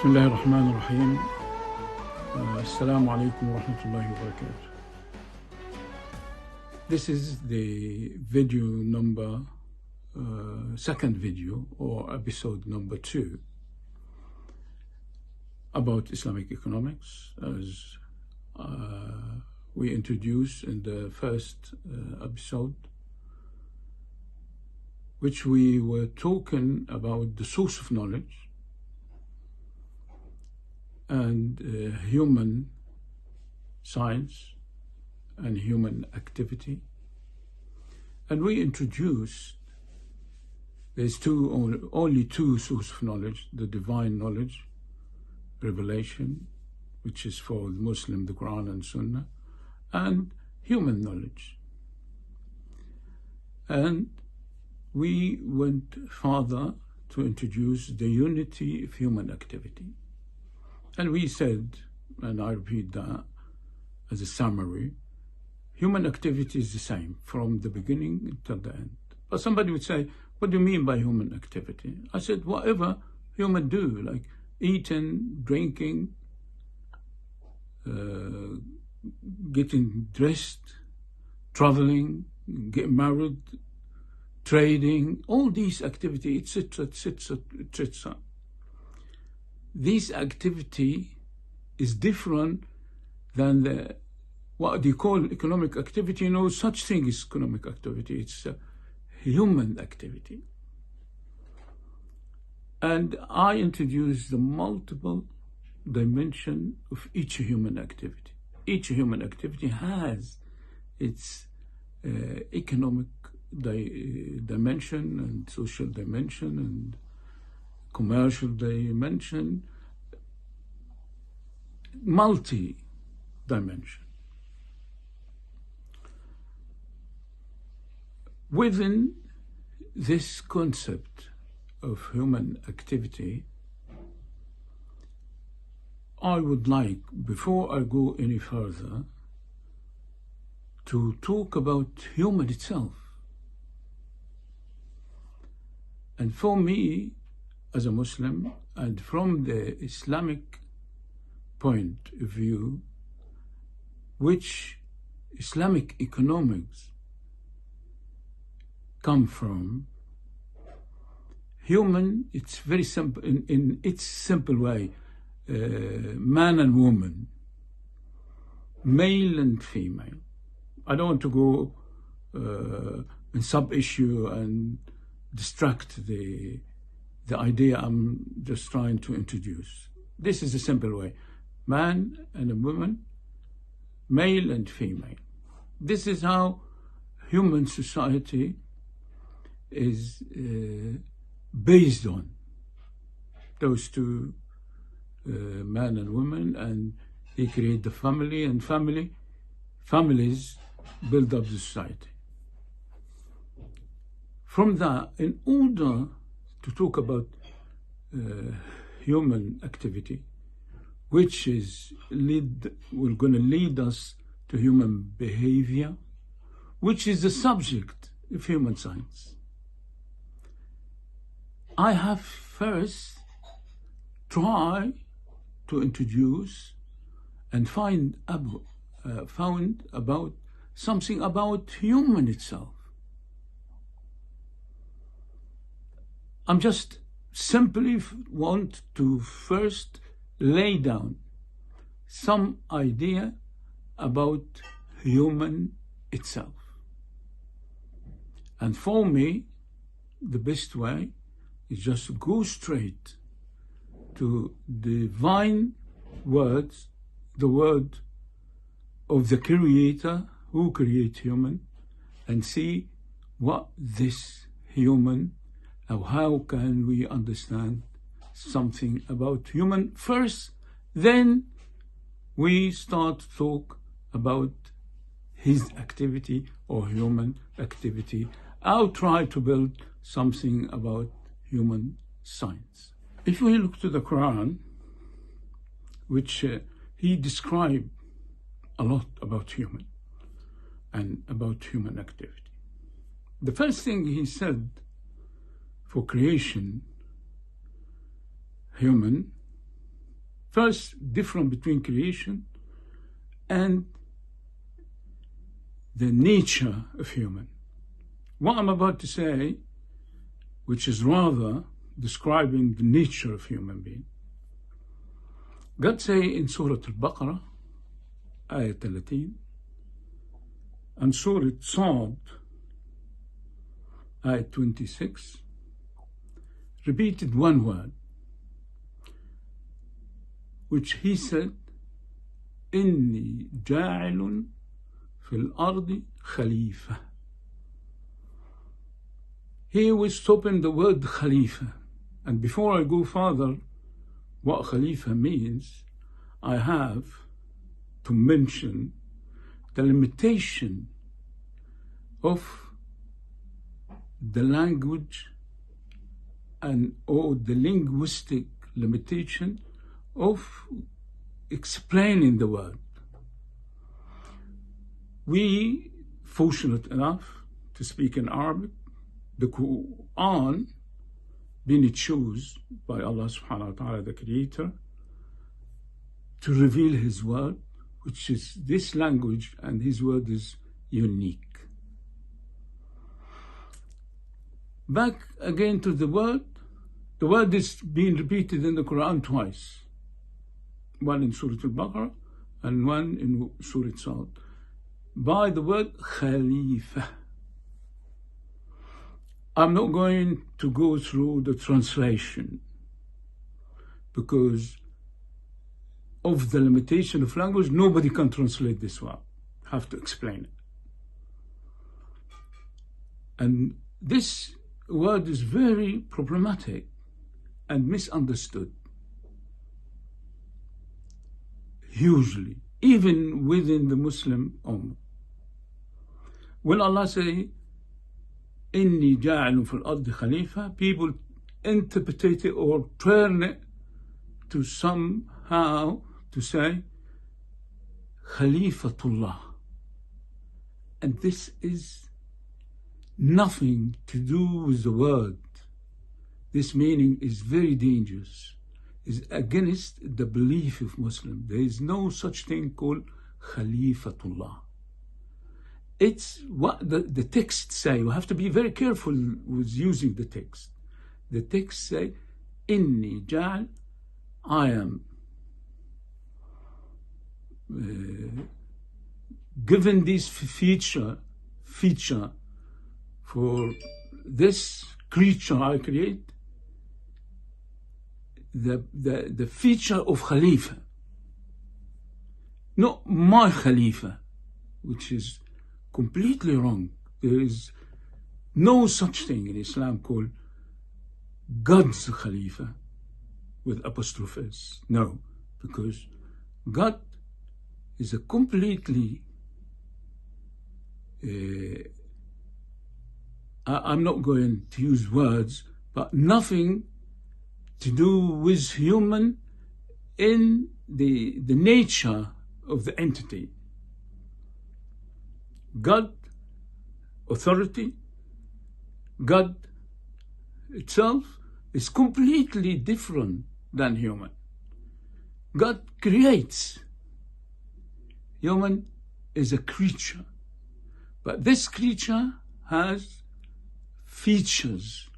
بسم الله الرحمن الرحيم. السلام عليكم ورحمة الله وبركاته. This is the video number, second video or episode number 2 about Islamic economics, as we introduced in the first episode, which we were talking about the source of knowledge and human science and human activity. And we introduced there's only two sources of knowledge: the divine knowledge, revelation, which is for the Muslim, the Quran and Sunnah, and human knowledge. And we went further to introduce the unity of human activity. And we said, and I repeat that as a summary, human activity is the same from the beginning until the end. But somebody would say, what do you mean by human activity? I said, whatever humans do, like eating, drinking, getting dressed, traveling, getting married, trading, all these activities, etc., etc., etc. This activity is different than what you call economic activity. No such thing as economic activity. It's a human activity. And I introduced the multiple dimension of each human activity. Each human activity has its economic dimension and social dimension and commercial dimension, multi-dimension. Within this concept of human activity, I would like, before I go any further, to talk about human itself. And for me, as a Muslim, and from the Islamic point of view, which Islamic economics come from, human, it's very simple, in its simple way, man and woman, male and female. I don't want to go in sub-issue and distract the idea I'm just trying to introduce. This is a simple way: man and a woman, male and female. This is how human society is based on, those two, man and woman, and they create the family, and families build up the society. From that, in order to talk about human activity, which is going to lead us to human behavior, which is the subject of human science, I have first tried to introduce and found about something about human itself. I'm just simply want to first lay down some idea about human itself. And for me, the best way is just go straight to the divine words, the word of the Creator who created human, and see what this human, how can we understand something about human first, then we start to talk about his activity or human activity. I'll try to build something about human science. If we look to the Quran, which he described a lot about human and about human activity. The first thing he said for creation, human, First, difference between creation and the nature of human. What I'm about to say, which is rather describing the nature of human being. God say in Surah Al-Baqarah, Ayah 30, and Surah Sad, Ayah 26, repeated one word, which he said, إني جاعل في الأرض خليفة. Here we stop in the word Khalifa. And before I go further, what Khalifa means, I have to mention the limitation of the language or the linguistic limitation of explaining the word. We, fortunate enough to speak in Arabic, the Quran being chosen by Allah subhanahu wa ta'ala, the Creator, to reveal His word, which is this language, and His word is unique. Back again to the word is being repeated in the Quran twice. One in Surah Al-Baqarah and one in Surah Sad, by the word Khalifa. I'm not going to go through the translation because of the limitation of language. Nobody can translate this word. Have to explain it. And this word is very problematic and misunderstood. Hugely, even within the Muslim Ummah. When Allah say, إِنِّي جَاعِلٌ فِي الْأَرْضِ خَلِيفَةً, people interpret it or turn it to somehow to say, Khalifatullah. And this is nothing to do with the word. This meaning is very dangerous. Is against the belief of Muslim. There is no such thing called Khalifatullah. It's what the text say. You have to be very careful with using the text. The text say, Inni ja'al, I am given this feature for this creature I create, the feature of Khalifa, not my Khalifa, which is completely wrong. There is no such thing in Islam called God's Khalifa with apostrophes. No, because God is a completely I'm not going to use words, but nothing to do with human in the nature of the entity. God, authority, God itself is completely different than human. God creates. Human is a creature. But this creature has features.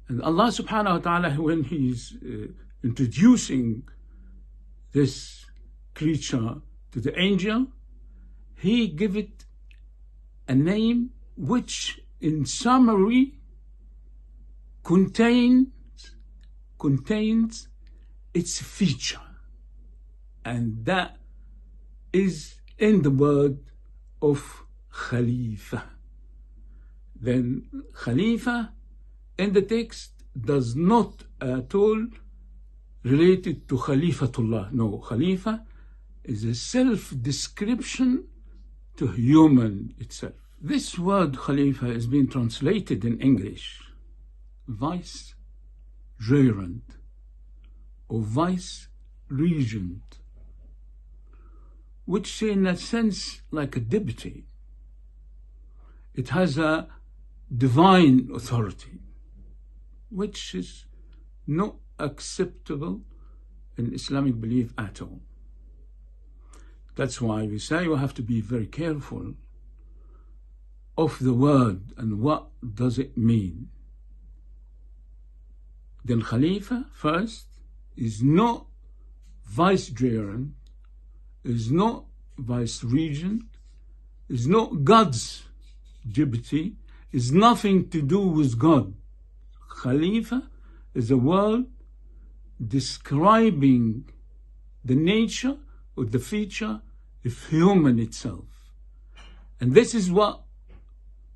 And Allah subhanahu wa ta'ala, when He's introducing this creature to the angel, He give it a name which in summary contains its feature. And that is in the word of Khalifa. Then Khalifa in the text does not at all related to Khalifatullah. No, Khalifa is a self-description to human itself. This word Khalifa is being translated in English, vice-gerent or vice-regent, which in a sense like a deputy. It has a divine authority, which is not acceptable in Islamic belief at all. That's why we say you have to be very careful of the word and what does it mean. Then Khalifa, first, is not vicegerent, is not vice-regent, is not God's deputy, is nothing to do with God. Khalifa is a word describing the nature or the feature of human itself. And this is what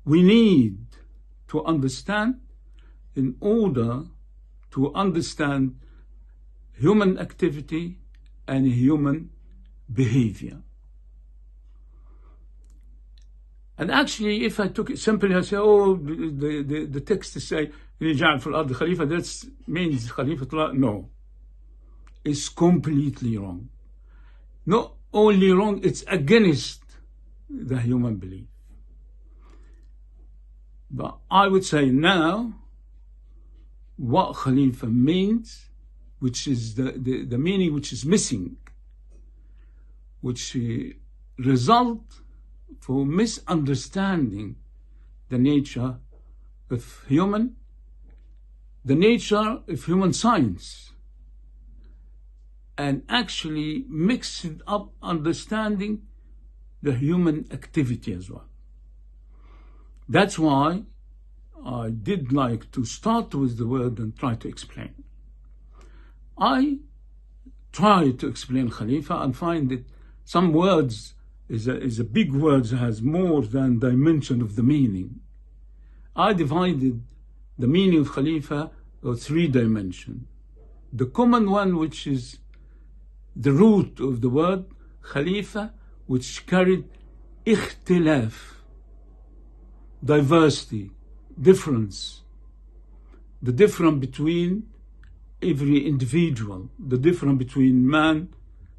we need to understand in order to understand human activity and human behavior. And actually, if I took it simply, I say, oh, the text is say, يجعل في الأرض خليفة, that means Khalifa. No, it's completely wrong. Not only wrong, it's against the human belief. But I would say now, what Khalifa means, which is the meaning which is missing, which result for misunderstanding the nature of the nature of human science, and actually mixing up understanding the human activity as well. That's why I did like to start with the word and try to explain. I try to explain Khalifa and find that some words is a big word that has more than dimension of the meaning. I divided the meaning of Khalifa of 3 dimensions. The common one, which is the root of the word Khalifa, which carried ikhtilaf, diversity, difference, the difference between every individual, the difference between man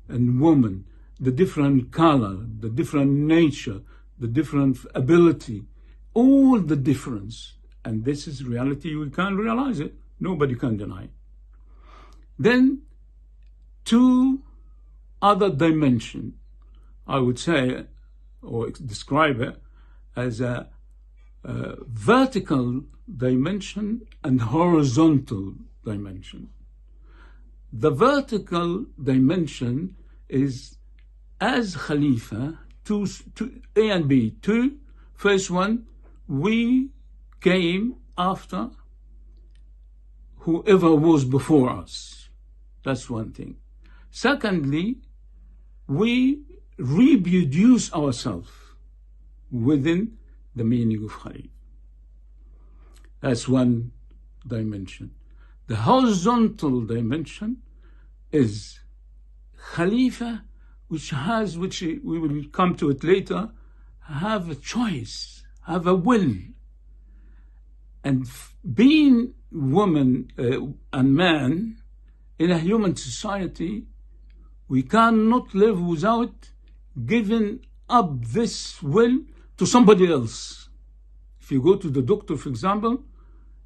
and woman, the different color, the different nature, the different ability, all the difference. And this is reality, we can't realize it, nobody can deny it. Then 2 other dimensions, I would say, or describe it as a vertical dimension and horizontal dimension. The vertical dimension is as Khalifa, A and B. 2, first one, we came after whoever was before us. That's one thing. Secondly, we reproduce ourselves within the meaning of Khalifa. That's one dimension. The horizontal dimension is Khalifa, which we will come to it later, have a choice, have a will. And being woman and man in a human society, we cannot live without giving up this will to somebody else. If you go to the doctor, for example,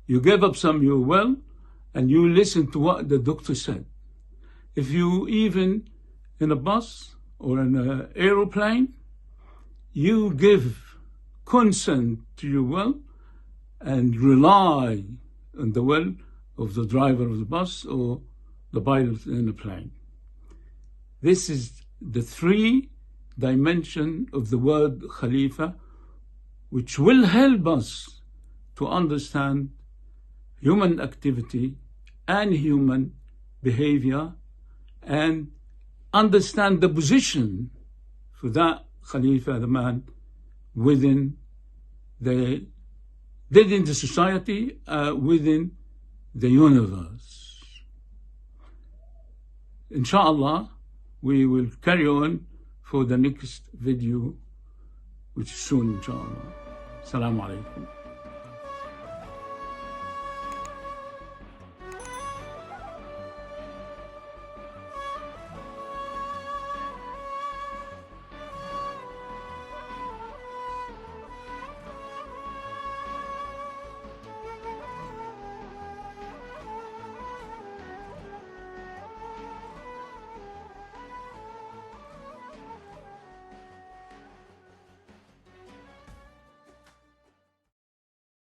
you give up some of your will and you listen to what the doctor said. If you even in a bus or in an aeroplane, you give consent to your will and rely on the will of the driver of the bus or the pilot in the plane. This is the 3 dimension of the word Khalifa, which will help us to understand human activity and human behavior and understand the position for that Khalifa, the man, within the society, within the universe. Inshallah, we will carry on for the next video, which is soon, inshallah. Assalamu alaikum.